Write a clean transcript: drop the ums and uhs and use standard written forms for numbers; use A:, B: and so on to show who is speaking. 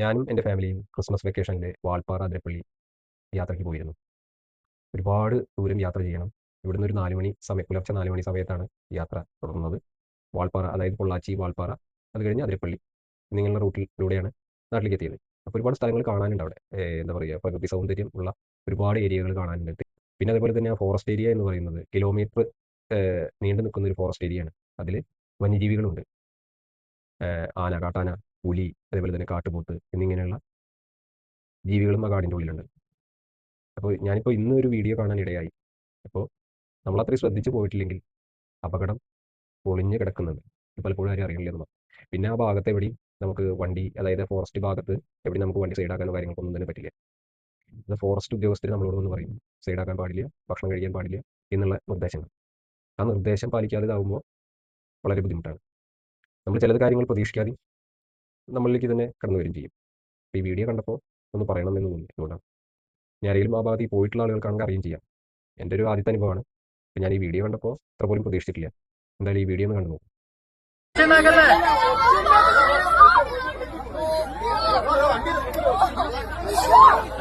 A: ഞാനും എൻ്റെ ഫാമിലിയും ക്രിസ്മസ് വെക്കേഷനിൽ വാൾപ്പാറ അതിരപ്പള്ളി യാത്രയ്ക്ക് പോയിരുന്നു. ഒരുപാട് ദൂരം യാത്ര ചെയ്യണം. ഇവിടുന്ന് ഒരു 4 മണി സമയം, പുലർച്ചെ 4 മണി സമയത്താണ് യാത്ര തുടങ്ങുന്നത്. വാൾപ്പാറ, അതായത് പൊള്ളാച്ചി, വാൾപ്പാറ, അത് കഴിഞ്ഞ് അതിരപ്പള്ളി എന്നിങ്ങനെയുള്ള റൂട്ടിലൂടെയാണ് നാട്ടിലേക്ക് എത്തിയത്. അപ്പോൾ ഒരുപാട് സ്ഥലങ്ങൾ കാണാനുണ്ട് അവിടെ. എന്താ പറയുക, പ്രകൃതി സൗന്ദര്യം ഉള്ള ഒരുപാട് ഏരിയകൾ കാണാനുണ്ട്. പിന്നെ അതേപോലെ തന്നെ ആ ഫോറസ്റ്റ് ഏരിയ എന്ന് പറയുന്നത് കിലോമീറ്റർ നീണ്ടു നിൽക്കുന്ന ഒരു ഫോറസ്റ്റ് ഏരിയയാണ്. അതിൽ വന്യജീവികളുണ്ട്. ആന, കാട്ടാന, പുലി, അതേപോലെ തന്നെ കാട്ടുപോത്ത് എന്നിങ്ങനെയുള്ള ജീവികളും ആ കാടിൻ്റെ ഉള്ളിലുണ്ട്. അപ്പോൾ ഞാനിപ്പോൾ ഇന്ന് ഒരു വീഡിയോ കാണാൻ ഇടയായി. അപ്പോൾ നമ്മളത്രയും ശ്രദ്ധിച്ചു പോയിട്ടില്ലെങ്കിൽ അപകടം ഒളിഞ്ഞ് കിടക്കുന്നുണ്ട്. ഇത് പലപ്പോഴും ആരും അറിയില്ലെന്ന്. പിന്നെ ആ ഭാഗത്ത് എവിടെയും നമുക്ക് വണ്ടി, അതായത് ഫോറസ്റ്റ് ഭാഗത്ത് എവിടെയും നമുക്ക് വണ്ടി സൈഡാക്കാനോ കാര്യങ്ങൾക്കൊന്നും തന്നെ പറ്റില്ല. അത് ഫോറസ്റ്റ് ഉദ്യോഗസ്ഥർ നമ്മളോട് വന്ന് പറയും, സൈഡാക്കാൻ പാടില്ല, ഭക്ഷണം കഴിക്കാൻ പാടില്ല എന്നുള്ള നിർദ്ദേശങ്ങൾ. ആ നിർദ്ദേശം പാലിക്കാതെ ഇതാവുമ്പോൾ വളരെ ബുദ്ധിമുട്ടാണ്. നമ്മൾ ചിലത് കാര്യങ്ങൾ പ്രതീക്ഷിക്കാതെ നമ്മളിലേക്ക് തന്നെ കടന്നു വരും ചെയ്യും. അപ്പോൾ ഈ വീഡിയോ കണ്ടപ്പോൾ ഒന്ന് പറയണമെന്ന് തോന്നി. അതുകൊണ്ടാണ്. ഇനി ആരെങ്കിലും ആ ഭാഗത്ത് പോയിട്ടുള്ള ആളുകൾക്കാണെങ്കിൽ അറിയുകയും ചെയ്യാം. എൻ്റെ ഒരു ആദ്യത്തെ അനുഭവമാണ്. അപ്പോൾ ഞാൻ ഈ വീഡിയോ കണ്ടപ്പോൾ അത്ര പോലും പ്രതീക്ഷിച്ചിട്ടില്ല. എന്തായാലും ഈ വീഡിയോ ഒന്ന് കണ്ടു നോക്കും.
B: വണ്ടി